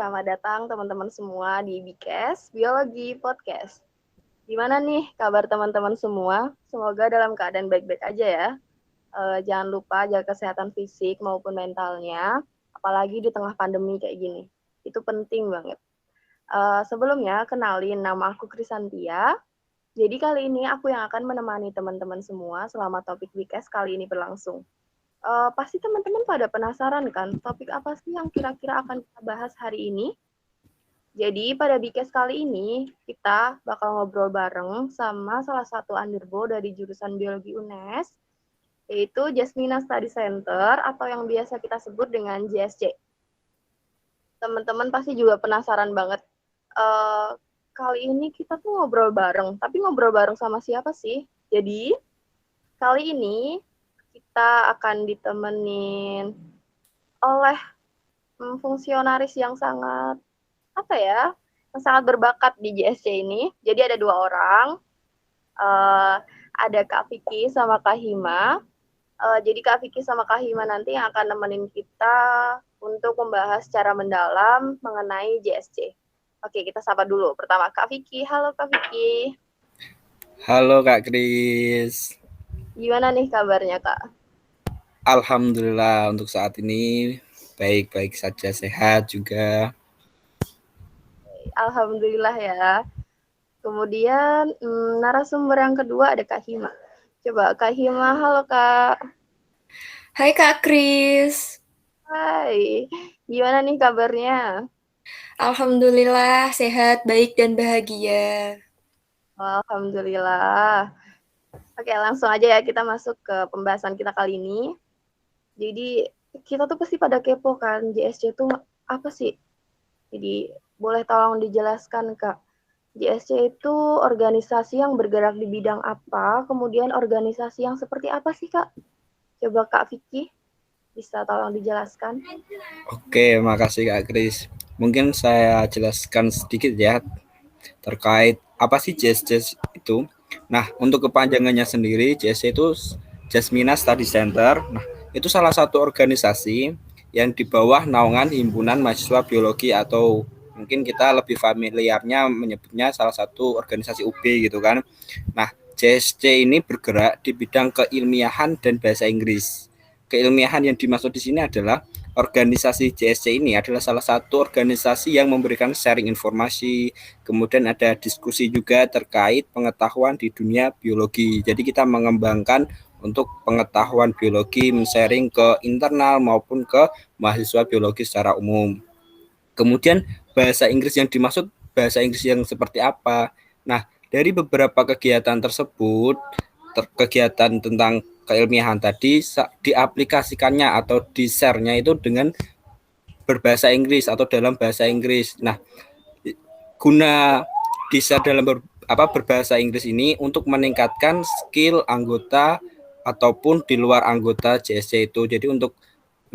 selamat datang teman-teman semua di Bikes Biologi Podcast. Gimana nih kabar teman-teman semua? Semoga dalam keadaan baik-baik aja ya. Jangan lupa jaga kesehatan fisik maupun mentalnya, apalagi di tengah pandemi kayak gini. Itu penting banget. Sebelumnya, kenalin nama aku Krisantia. Jadi kali ini aku yang akan menemani teman-teman semua selama topik Bikes kali ini berlangsung. Pasti teman-teman pada penasaran kan, topik apa sih yang kira-kira akan kita bahas hari ini? Jadi pada Bikes kali ini, kita bakal ngobrol bareng sama salah satu underbo dari jurusan Biologi UNES, yaitu Jasmina Study Center, atau yang biasa kita sebut dengan JSC. Teman-teman pasti juga penasaran banget, kali ini kita tuh ngobrol bareng, tapi ngobrol bareng sama siapa sih? Jadi, kali ini kita akan ditemenin oleh fungsionaris yang sangat yang sangat berbakat di JSC ini. Jadi ada 2 orang, ada Kak Vicky sama Kak Hima. Jadi Kak Vicky sama Kak Hima nanti yang akan nemenin kita untuk membahas secara mendalam mengenai JSC. Oke, kita sapa dulu. Pertama Kak Vicky. Halo Kak Vicky. Halo Kak Kris. Gimana nih kabarnya Kak? Alhamdulillah untuk saat ini baik-baik saja, sehat juga. Alhamdulillah ya. Kemudian narasumber yang kedua ada Kak Hima. Coba Kak Hima, halo Kak. Hai Kak Kris. Hai, gimana nih kabarnya? Alhamdulillah sehat, baik, dan bahagia. Alhamdulillah. Oke, langsung aja ya kita masuk ke pembahasan kita kali ini. Jadi kita tuh pasti pada kepo kan, JSC itu apa sih? Jadi boleh tolong dijelaskan Kak. JSC itu organisasi yang bergerak di bidang apa? Kemudian organisasi yang seperti apa sih Kak? Coba Kak Vicky bisa tolong dijelaskan. Oke, makasih Kak Kris. Mungkin saya jelaskan sedikit ya terkait apa sih JSC itu. Nah, untuk kepanjangannya sendiri, JSC itu Jasmina Study Center. Nah, itu salah satu organisasi yang di bawah naungan Himpunan Mahasiswa Biologi atau mungkin kita lebih familiarnya menyebutnya salah satu organisasi UB gitu kan. Nah, JSC ini bergerak di bidang keilmiahan dan bahasa Inggris. Keilmiahan yang dimaksud di sini adalah organisasi JSC ini adalah salah satu organisasi yang memberikan sharing informasi, kemudian ada diskusi juga terkait pengetahuan di dunia biologi. Jadi kita mengembangkan untuk pengetahuan biologi, men-sharing ke internal maupun ke mahasiswa biologi secara umum. Kemudian bahasa Inggris yang dimaksud bahasa Inggris yang seperti apa? Nah, dari beberapa kegiatan tersebut, kegiatan tentang keilmiahan tadi diaplikasikannya atau di-share-nya itu dengan berbahasa Inggris atau dalam bahasa Inggris. Nah, guna di-share dalam berbahasa Inggris ini untuk meningkatkan skill anggota ataupun di luar anggota JSC itu. Jadi untuk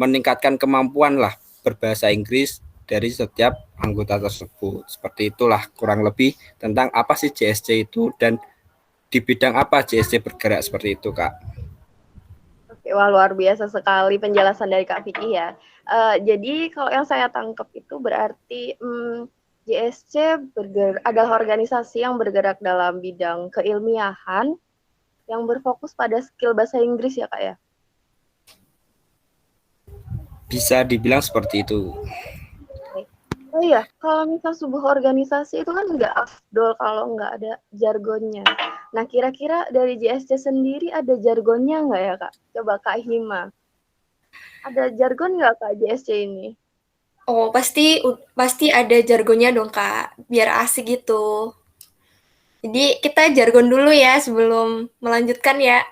meningkatkan kemampuan lah berbahasa Inggris dari setiap anggota tersebut. Seperti itulah kurang lebih tentang apa sih JSC itu dan di bidang apa JSC bergerak seperti itu, Kak. Oke, wah luar biasa sekali penjelasan dari Kak Vicky ya. Jadi kalau yang saya tangkap itu berarti JSC adalah organisasi yang bergerak dalam bidang keilmiahan yang berfokus pada skill bahasa Inggris ya Kak ya? Bisa dibilang seperti itu. Oh iya, kalau misal sebuah organisasi itu kan nggak afdol kalau nggak ada jargonnya. Nah, kira-kira dari JSC sendiri ada jargonnya nggak ya, Kak? Coba Kak Hima. Ada jargon nggak, Kak, JSC ini? Oh, pasti ada jargonnya dong Kak, biar asik gitu. Jadi kita jargon dulu ya sebelum melanjutkan ya.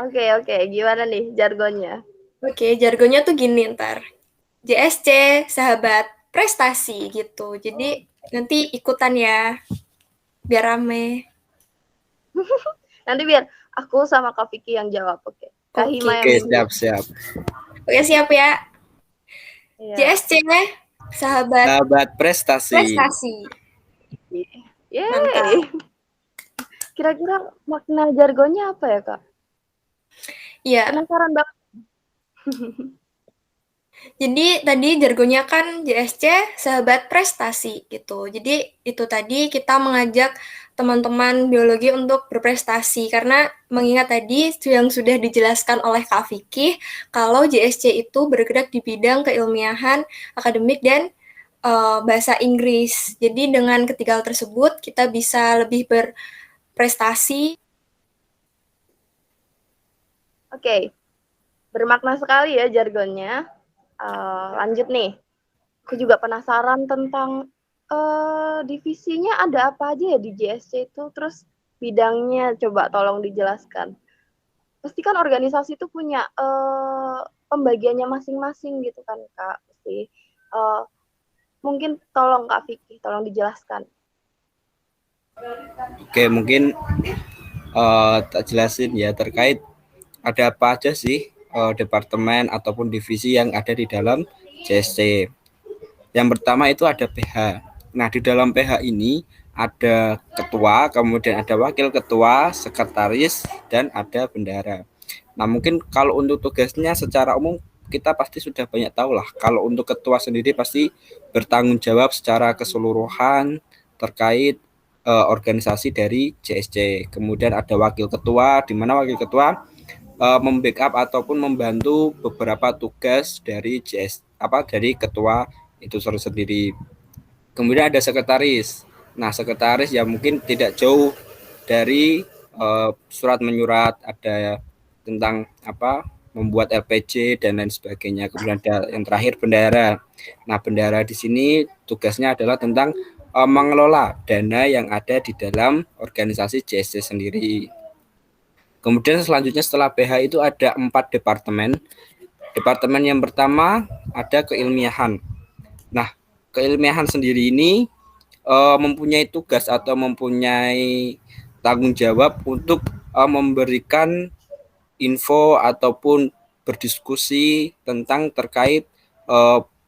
Oke. Gimana nih jargonnya? Oke, jargonnya tuh gini ntar. JSC, sahabat prestasi gitu. Jadi nanti ikutan ya, biar rame. Nanti biar aku sama Kak Vicky yang jawab, oke? Kak Hima yang Oke, dulu. siap. Oke, siap ya. Iya. JSC, sahabat prestasi. Yeay. Mantap. Kira-kira makna jargonnya apa ya, Kak? Iya. Penasaran banget. Jadi tadi jargonnya kan JSC sahabat prestasi gitu. Jadi itu tadi kita mengajak teman-teman biologi untuk berprestasi karena mengingat tadi yang sudah dijelaskan oleh Kak Vicky kalau JSC itu bergerak di bidang keilmiahan, akademik dan bahasa Inggris. Jadi dengan ketiga hal tersebut kita bisa lebih berprestasi. Oke, bermakna sekali ya jargonnya. Lanjut nih, aku juga penasaran tentang divisinya ada apa aja ya di JSC itu, terus bidangnya coba tolong dijelaskan. Pasti kan organisasi itu punya pembagiannya masing-masing gitu kan Kak. Pasti mungkin tolong Kak Vicky, tolong dijelaskan. Oke, mungkin tak jelasin ya terkait ada apa aja sih departemen ataupun divisi yang ada di dalam JSC. Yang pertama itu ada PH. Nah, di dalam PH ini ada ketua, kemudian ada wakil ketua, sekretaris, dan ada bendahara. Nah, mungkin kalau untuk tugasnya secara umum kita pasti sudah banyak tahu lah. Kalau untuk ketua sendiri pasti bertanggung jawab secara keseluruhan terkait organisasi dari JSC. Kemudian ada wakil ketua, di mana wakil ketua membackup ataupun membantu beberapa tugas dari dari ketua itu sendiri. Kemudian ada sekretaris. Nah, sekretaris ya mungkin tidak jauh dari surat menyurat, ada tentang membuat LPJ dan lain sebagainya. Kemudian ada yang terakhir bendahara. Nah, bendahara di sini tugasnya adalah tentang mengelola dana yang ada di dalam organisasi JSC sendiri. Kemudian selanjutnya setelah PH itu ada 4 departemen. Departemen yang pertama ada keilmiahan. Nah, keilmiahan sendiri ini mempunyai tugas atau mempunyai tanggung jawab untuk memberikan info ataupun berdiskusi tentang terkait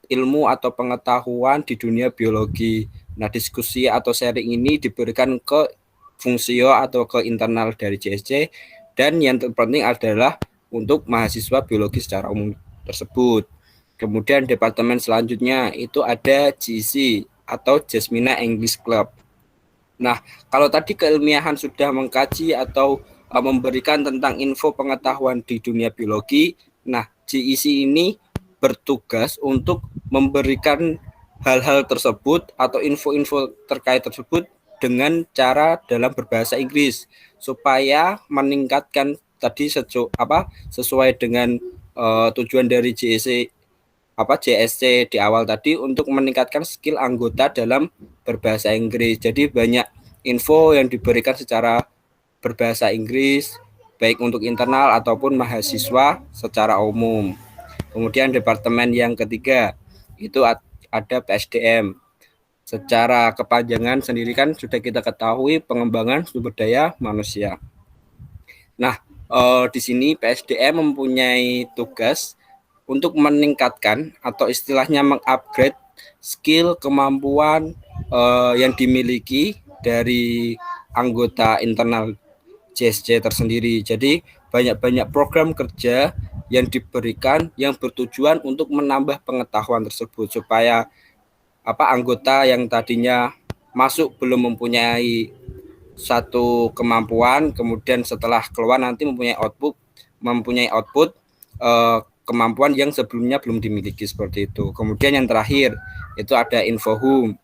ilmu atau pengetahuan di dunia biologi. Nah, diskusi atau sharing ini diberikan ke fungsio atau ke internal dari JSC, dan yang terpenting adalah untuk mahasiswa biologi secara umum tersebut. Kemudian departemen selanjutnya itu ada GC atau Jasmina English Club. Nah, kalau tadi keilmiahan sudah mengkaji atau memberikan tentang info pengetahuan di dunia biologi, nah GEC ini bertugas untuk memberikan hal-hal tersebut atau info-info terkait tersebut dengan cara dalam berbahasa Inggris supaya meningkatkan tadi sesuai dengan tujuan dari JSC di awal tadi untuk meningkatkan skill anggota dalam berbahasa Inggris. Jadi banyak info yang diberikan secara berbahasa Inggris baik untuk internal ataupun mahasiswa secara umum. Kemudian departemen yang ketiga itu ada PSDM. Secara kepanjangan sendiri kan sudah kita ketahui pengembangan sumber daya manusia. Nah, di sini PSDM mempunyai tugas untuk meningkatkan atau istilahnya mengupgrade skill kemampuan yang dimiliki dari anggota internal JSC tersendiri. Jadi banyak-banyak program kerja yang diberikan yang bertujuan untuk menambah pengetahuan tersebut supaya anggota yang tadinya masuk belum mempunyai satu kemampuan, kemudian setelah keluar nanti mempunyai output kemampuan yang sebelumnya belum dimiliki seperti itu. Kemudian yang terakhir itu ada Infohum.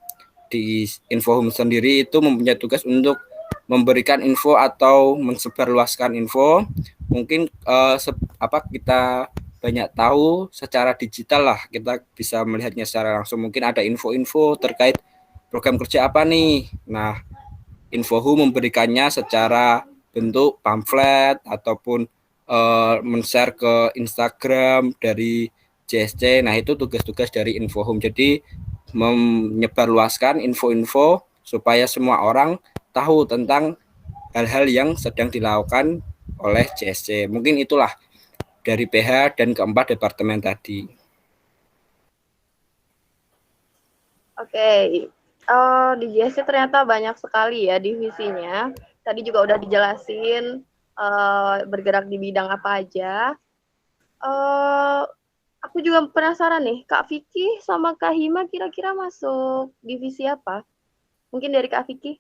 Di Infohum sendiri itu mempunyai tugas untuk memberikan info atau mensebarluaskan info. Mungkin kita banyak tahu secara digital lah, kita bisa melihatnya secara langsung. Mungkin ada info-info terkait program kerja apa nih. Nah, Infohum memberikannya secara bentuk pamflet ataupun men-share ke Instagram dari JSC. Nah, itu tugas-tugas dari Infohum. Jadi menyebarluaskan info-info supaya semua orang tahu tentang hal-hal yang sedang dilakukan oleh JSC. Mungkin itulah dari PH dan keempat departemen tadi. Oke, di JSC ternyata banyak sekali ya divisinya. Tadi juga udah dijelasin bergerak di bidang apa aja. Aku juga penasaran nih, Kak Vicky sama Kak Hima kira-kira masuk divisi apa? Mungkin dari Kak Vicky?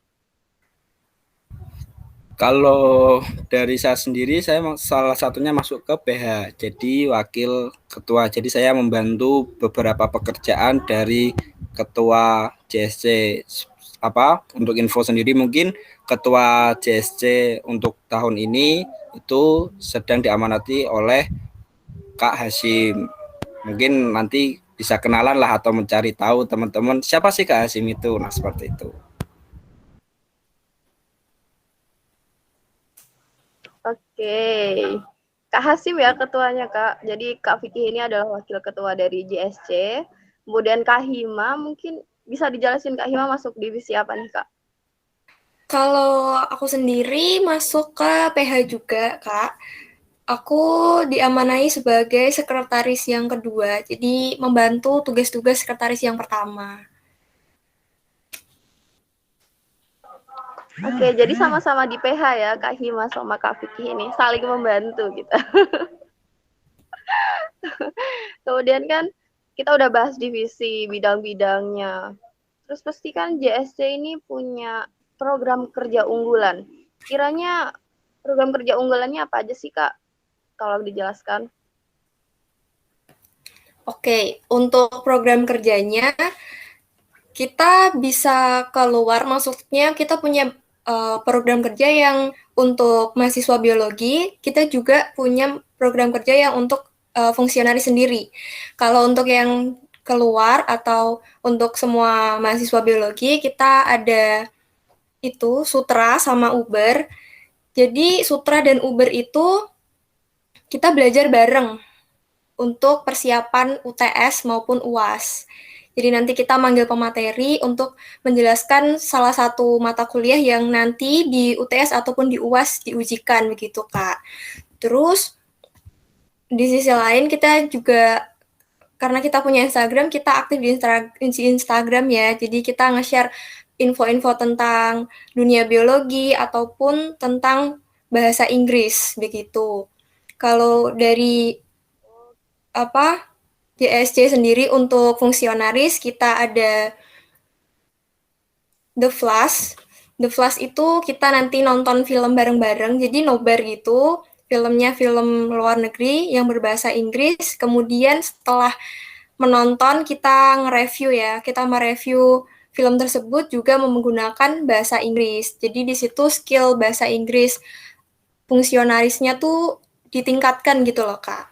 Kalau dari saya sendiri, saya salah satunya masuk ke PH, jadi wakil ketua. Jadi saya membantu beberapa pekerjaan dari ketua JSC. Apa untuk info sendiri, mungkin ketua JSC untuk tahun ini itu sedang diamanati oleh Kak Hasim. Mungkin nanti bisa kenalan lah atau mencari tahu teman-teman siapa sih Kak Hasim itu. Nah, seperti itu. Oke. Kak Hasim ya ketuanya, Kak. Jadi Kak Vicky ini adalah wakil ketua dari JSC. Kemudian Kak Hima, mungkin bisa dijelasin Kak Hima masuk divisi apa nih, Kak? Kalau aku sendiri masuk ke PH juga, Kak. Aku diamanai sebagai sekretaris yang kedua, jadi membantu tugas-tugas sekretaris yang pertama. Oke, jadi sama-sama di PH ya, Kak Hima sama Kak Vicky ini saling membantu gitu. Kemudian kan kita udah bahas divisi bidang-bidangnya. Terus pasti kan JSC ini punya program kerja unggulan. Kiranya program kerja unggulannya apa aja sih, Kak? Kalau dijelaskan. Oke, untuk program kerjanya kita bisa keluar, maksudnya kita punya program kerja yang untuk mahasiswa biologi, kita juga punya program kerja yang untuk fungsionaris sendiri. Kalau untuk yang keluar atau untuk semua mahasiswa biologi, kita ada itu Sutra sama Uber. Jadi Sutra dan Uber itu kita belajar bareng untuk persiapan UTS maupun UAS. Jadi nanti kita manggil pemateri untuk menjelaskan salah satu mata kuliah yang nanti di UTS ataupun di UAS diujikan begitu, Kak. Terus di sisi lain kita juga karena kita punya Instagram, kita aktif di Instagram ya. Jadi kita nge-share info-info tentang dunia biologi ataupun tentang bahasa Inggris begitu. Kalau dari apa JSC sendiri untuk fungsionaris kita ada The Flash. The Flash itu kita nanti nonton film bareng-bareng, jadi nobar gitu. Filmnya film luar negeri yang berbahasa Inggris. Kemudian setelah menonton kita nge-review ya. Kita mereview film tersebut juga menggunakan bahasa Inggris. Jadi di situ skill bahasa Inggris fungsionarisnya tuh ditingkatkan gitu loh, Kak.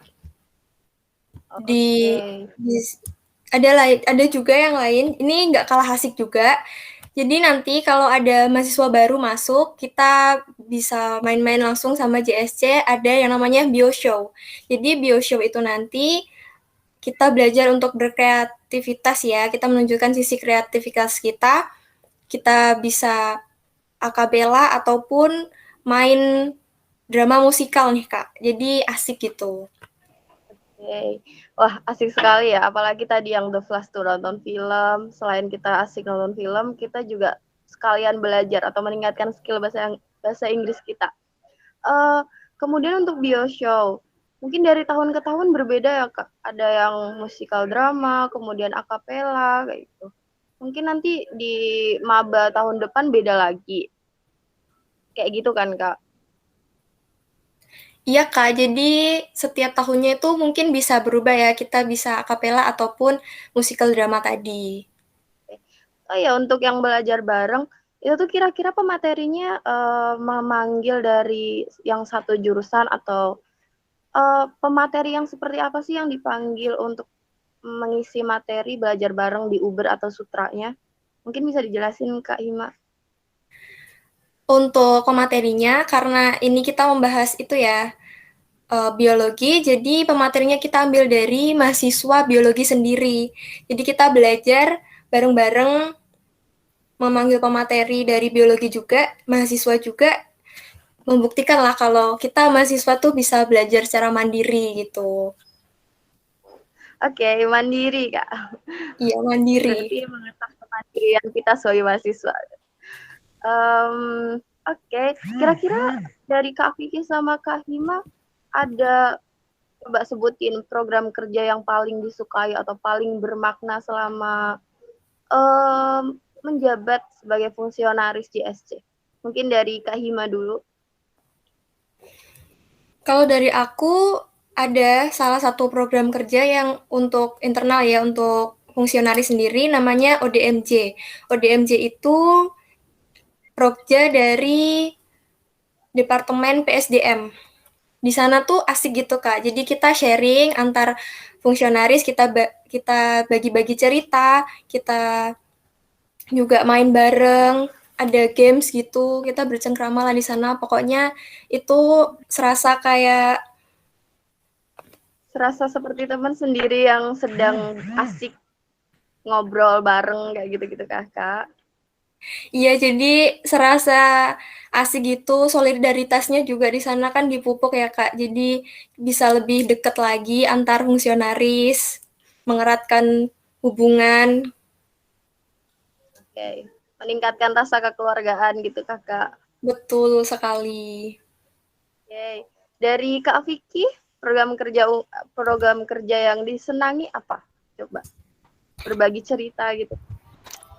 Di, Oke. di ada juga yang lain. Ini nggak kalah asik juga. Jadi nanti kalau ada mahasiswa baru masuk, kita bisa main-main langsung sama JSC, ada yang namanya Bio Show. Jadi Bio Show itu nanti kita belajar untuk berkreativitas ya, kita menunjukkan sisi kreativitas kita, kita bisa akapela ataupun main drama musikal nih Kak, jadi asik gitu. Oke. Wah, asik sekali ya. Apalagi tadi yang The Flash tuh nonton film. Selain kita asik nonton film, kita juga sekalian belajar atau meningkatkan skill bahasa Inggris kita. Kemudian untuk bio show, mungkin dari tahun ke tahun berbeda ya, Kak. Ada yang musikal drama, kemudian akapela kayak gitu. Mungkin nanti di maba tahun depan beda lagi. Kayak gitu kan, Kak? Iya Kak, jadi setiap tahunnya itu mungkin bisa berubah ya, kita bisa akapela ataupun musikal drama tadi. Oh ya, untuk yang belajar bareng, itu tuh kira-kira pematerinya memanggil dari yang satu jurusan atau pemateri yang seperti apa sih yang dipanggil untuk mengisi materi belajar bareng di Uber atau Sutranya? Mungkin bisa dijelasin Kak Hima. Untuk pematerinya, karena ini kita membahas itu ya, biologi, jadi pematerinya kita ambil dari mahasiswa biologi sendiri. Jadi kita belajar bareng-bareng memanggil pemateri dari biologi juga, mahasiswa juga, membuktikan lah kalau kita mahasiswa tuh bisa belajar secara mandiri gitu. Oke, mandiri Kak. Iya, mandiri. Berarti mengasah kemandirian kita sebagai mahasiswa. Oke, kira-kira dari Kak Vicky sama Kak Hima ada coba sebutin program kerja yang paling disukai atau paling bermakna selama menjabat sebagai fungsionaris JSC. Mungkin dari Kak Hima dulu. Kalau dari aku ada salah satu program kerja yang untuk internal ya, untuk fungsionaris sendiri namanya ODMJ. ODMJ itu proja dari Departemen PSDM. Di sana tuh asik gitu Kak. Jadi kita sharing antar fungsionaris, kita bagi-bagi cerita, kita juga main bareng, ada games gitu, kita bercengkrama lah di sana. Pokoknya itu serasa seperti teman sendiri yang sedang asik ngobrol bareng kayak gitu-gitu Kakak. iya, jadi serasa asik gitu, solidaritasnya juga di sana kan dipupuk ya Kak. Jadi bisa lebih deket lagi antar fungsionaris, mengeratkan hubungan. Oke. Meningkatkan rasa kekeluargaan gitu Kakak. Betul sekali. Oke. Dari Kak Vicky, program kerja yang disenangi apa? Coba berbagi cerita gitu.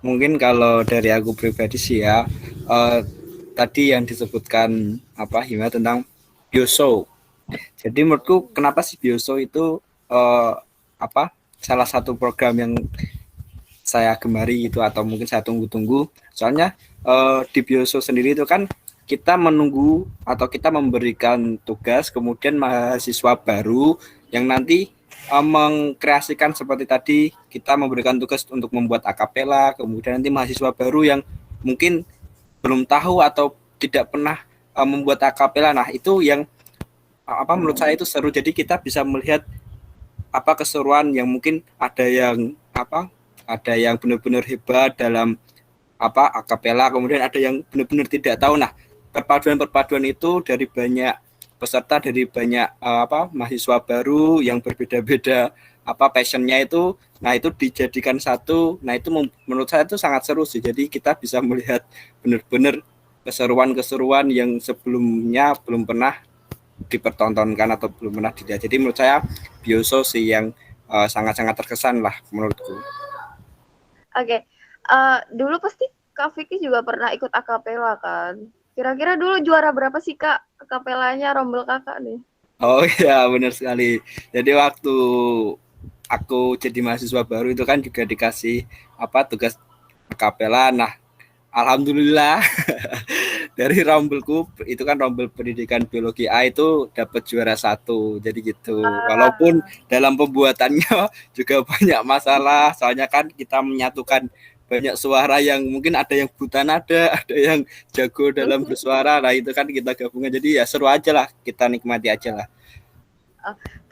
Mungkin kalau dari aku pribadi sih ya, tadi yang disebutkan Hima tentang Bioso. Jadi menurutku kenapa sih Bioso itu salah satu program yang saya gemari itu atau mungkin saya tunggu-tunggu. Soalnya di Bioso sendiri itu kan kita menunggu atau kita memberikan tugas kemudian mahasiswa baru yang nanti mengkreasikan seperti tadi kita memberikan tugas untuk membuat akapela, kemudian nanti mahasiswa baru yang mungkin belum tahu atau tidak pernah membuat akapela. Nah, itu yang menurut saya itu seru. Jadi kita bisa melihat keseruan yang mungkin ada yang benar-benar hebat dalam akapela, kemudian ada yang benar-benar tidak tahu. Nah, perpaduan itu dari banyak peserta, dari banyak mahasiswa baru yang berbeda-beda passionnya itu, nah itu dijadikan satu. Nah, itu menurut saya itu sangat seru sih. Jadi kita bisa melihat benar-benar keseruan-keseruan yang sebelumnya belum pernah dipertontonkan atau belum pernah dilihat. Jadi menurut saya Bioso sih yang sangat-sangat terkesan lah menurutku. Oke. Dulu pasti Kak Vicky juga pernah ikut akapela kan? Kira-kira dulu juara berapa sih Kak akapelanya Rombel Kakak nih? Oh iya, benar sekali. Jadi waktu aku jadi mahasiswa baru itu kan juga dikasih tugas akapela. Nah, alhamdulillah dari rombelku itu kan rombel pendidikan biologi A itu dapat juara 1. Jadi gitu. Walaupun dalam pembuatannya juga banyak masalah, soalnya kan kita menyatukan banyak suara yang mungkin ada yang buta nada, ada yang jago dalam bersuara. Nah, itu kan kita gabungan. Jadi ya seru aja lah, kita nikmati aja lah.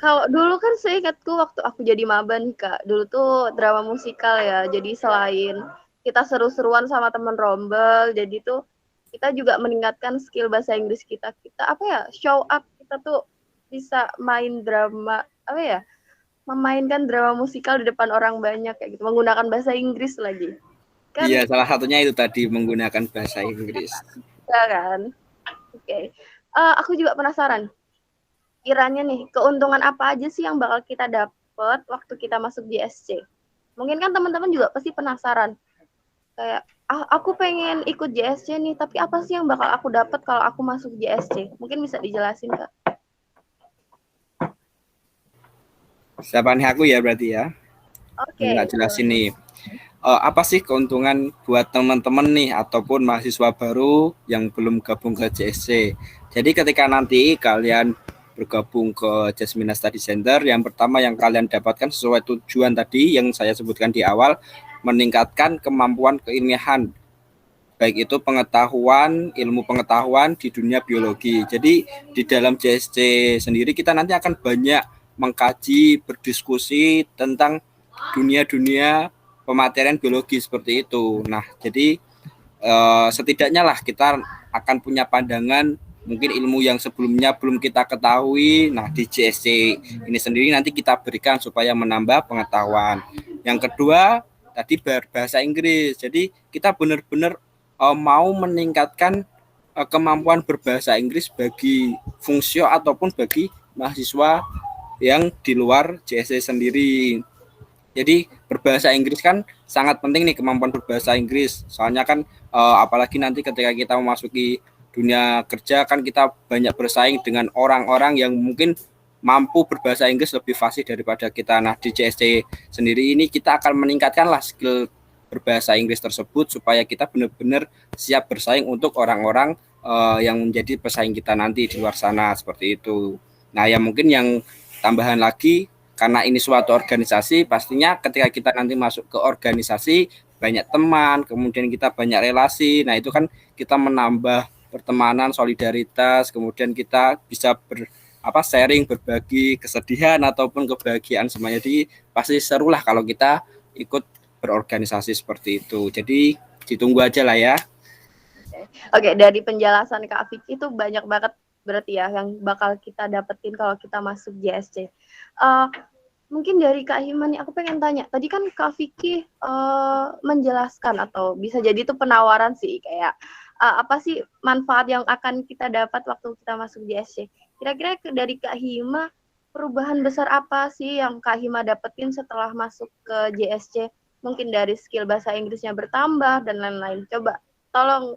Kalau dulu kan seingatku waktu aku jadi maba nih Kak, dulu tuh drama musikal ya. Jadi selain kita seru-seruan sama temen rombel, jadi tuh kita juga meningkatkan skill bahasa Inggris kita. Kita show up, kita tuh bisa main drama, memainkan drama musikal di depan orang banyak kayak gitu, menggunakan bahasa Inggris lagi. Kan, iya, salah satunya itu tadi menggunakan bahasa Inggris. Ya kan? Oke. Aku juga penasaran. Kiranya nih, keuntungan apa aja sih yang bakal kita dapat waktu kita masuk JSC? Mungkin kan teman-teman juga pasti penasaran. Kayak, aku pengen ikut JSC nih, tapi apa sih yang bakal aku dapat kalau aku masuk JSC? Mungkin bisa dijelasin, Kak? Siapa nih aku ya berarti ya? Oke. Nggak jelasin nih. Apa sih keuntungan buat teman-teman nih ataupun mahasiswa baru yang belum gabung ke JSC? Jadi ketika nanti kalian bergabung ke Jasmina Study Center, yang pertama yang kalian dapatkan sesuai tujuan tadi yang saya sebutkan di awal, meningkatkan kemampuan keilmiahan, baik itu pengetahuan, ilmu pengetahuan di dunia biologi. Jadi di dalam JSC sendiri kita nanti akan banyak mengkaji, berdiskusi tentang dunia-dunia pematerian biologi seperti itu. Nah, jadi setidaknya lah kita akan punya pandangan mungkin ilmu yang sebelumnya belum kita ketahui. Nah, di JSC ini sendiri nanti kita berikan supaya menambah pengetahuan. Yang kedua, tadi bahasa Inggris. Jadi kita benar-benar mau meningkatkan kemampuan berbahasa Inggris bagi fungsio ataupun bagi mahasiswa yang di luar JSC sendiri. Jadi berbahasa Inggris kan sangat penting nih, kemampuan berbahasa Inggris. Soalnya kan apalagi nanti ketika kita memasuki dunia kerja kan kita banyak bersaing dengan orang-orang yang mungkin mampu berbahasa Inggris lebih fasih daripada kita. Nah, di JSC sendiri ini kita akan meningkatkanlah skill berbahasa Inggris tersebut supaya kita benar-benar siap bersaing untuk orang-orang yang menjadi pesaing kita nanti di luar sana, seperti itu. Nah, yang mungkin yang tambahan lagi, karena ini suatu organisasi, pastinya ketika kita nanti masuk ke organisasi banyak teman, kemudian kita banyak relasi. Nah, itu kan kita menambah pertemanan, solidaritas, kemudian kita bisa sharing, berbagi kesedihan ataupun kebahagiaan semuanya. Jadi pasti seru lah kalau kita ikut berorganisasi seperti itu. Jadi ditunggu aja lah ya. Oke, dari penjelasan Kak Vicky itu banyak banget berarti ya yang bakal kita dapetin kalau kita masuk JSC. Mungkin dari Kak Hima nih, aku pengen tanya. Tadi kan Kak Vicky menjelaskan atau bisa jadi itu penawaran sih, kayak apa sih manfaat yang akan kita dapat waktu kita masuk JSC. Kira-kira dari Kak Hima, perubahan besar apa sih yang Kak Hima dapetin setelah masuk ke JSC? Mungkin dari skill bahasa Inggrisnya bertambah dan lain-lain. Coba tolong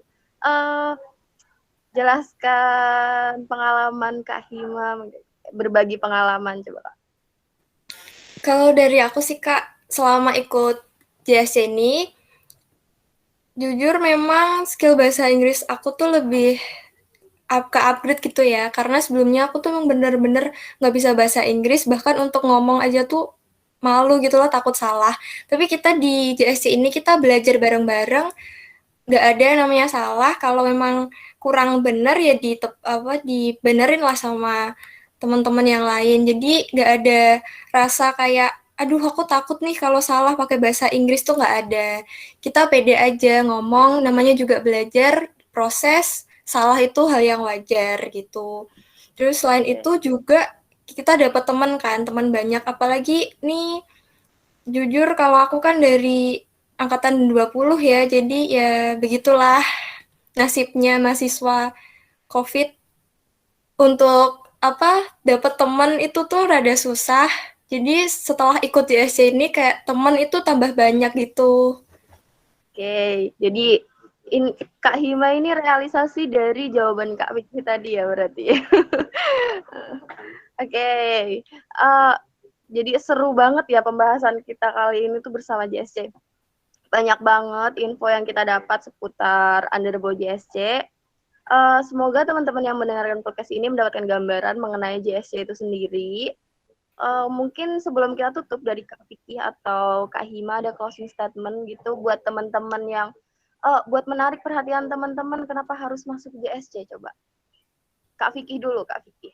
jelaskan pengalaman Kak Hima, berbagi pengalaman coba Kak. Kalau dari aku sih Kak, selama ikut JSC ini, jujur memang skill bahasa Inggris aku tuh lebih ke-upgrade gitu ya, karena sebelumnya aku tuh memang bener-bener nggak bisa bahasa Inggris, bahkan untuk ngomong aja tuh malu gitu loh, takut salah. Tapi kita di JSC ini kita belajar bareng-bareng, nggak ada namanya salah, kalau memang kurang bener ya dibenerin lah sama teman-teman yang lain. Jadi nggak ada rasa kayak, aduh aku takut nih kalau salah pakai bahasa Inggris tuh nggak ada. Kita pede aja ngomong, namanya juga belajar, proses, salah itu hal yang wajar gitu. Terus selain itu juga kita dapat teman kan, teman banyak. Apalagi nih, jujur kalau aku kan dari angkatan 20 ya, jadi ya begitulah nasibnya mahasiswa COVID. Untuk dapat teman itu tuh rada susah. Jadi setelah ikut JSC ini kayak teman itu tambah banyak gitu. Oke, jadi Kak Hima ini realisasi dari jawaban Kak Vicky tadi ya berarti. Oke, jadi seru banget ya pembahasan kita kali ini tuh bersama JSC. Banyak banget info yang kita dapat seputar Underbow JSC. Semoga teman-teman yang mendengarkan podcast ini mendapatkan gambaran mengenai JSC itu sendiri. Mungkin sebelum kita tutup dari Kak Vicky atau Kak Hima ada closing statement gitu buat teman-teman yang buat menarik perhatian teman-teman kenapa harus masuk JSC coba. Kak Vicky dulu, Kak Vicky.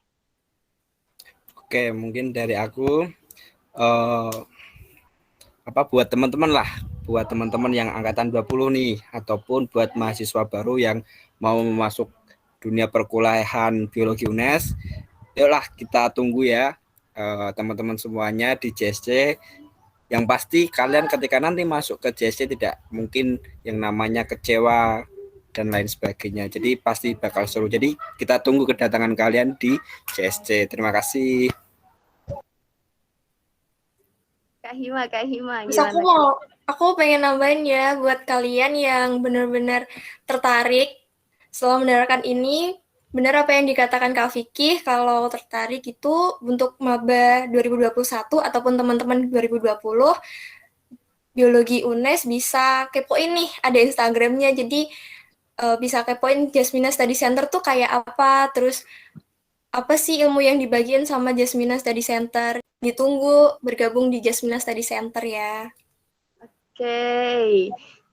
Oke, mungkin dari aku buat teman-teman yang angkatan 20 nih ataupun buat mahasiswa baru yang mau masuk dunia perkuliahan biologi UNES, yuklah kita tunggu ya teman-teman semuanya di JSC. Yang pasti kalian ketika nanti masuk ke JSC tidak mungkin yang namanya kecewa dan lain sebagainya. Jadi pasti bakal seru. Jadi kita tunggu kedatangan kalian di JSC. Terima kasih. Kak Hima Terus gimana? aku pengen nambahin ya buat kalian yang benar-benar tertarik setelah mendengarkan ini, benar apa yang dikatakan Kak Vicky, kalau tertarik itu untuk maba 2021 ataupun teman-teman 2020 biologi UNES bisa kepoin nih, ada Instagramnya, jadi bisa kepoin Jasmina Study Center tuh kayak apa, terus apa sih ilmu yang dibagiin sama Jasmina Study Center. Ditunggu bergabung di Jasmina Study Center ya. Oke.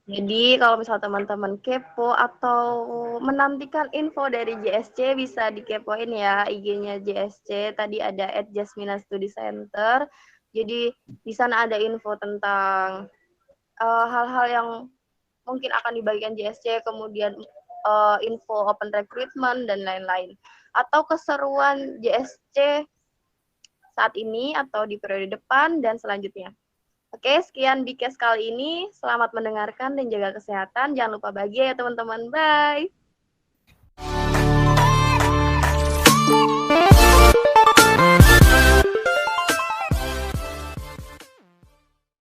Jadi kalau misal teman-teman kepo atau menantikan info dari JSC bisa dikepoin ya IG-nya JSC. Tadi ada @Jasmina Study Center. Jadi di sana ada info tentang hal-hal yang mungkin akan dibagikan JSC, kemudian info open recruitment dan lain-lain. Atau keseruan JSC saat ini atau di periode depan dan selanjutnya. Oke, sekian Bikes kali ini. Selamat mendengarkan dan jaga kesehatan. Jangan lupa bahagia ya teman-teman. Bye.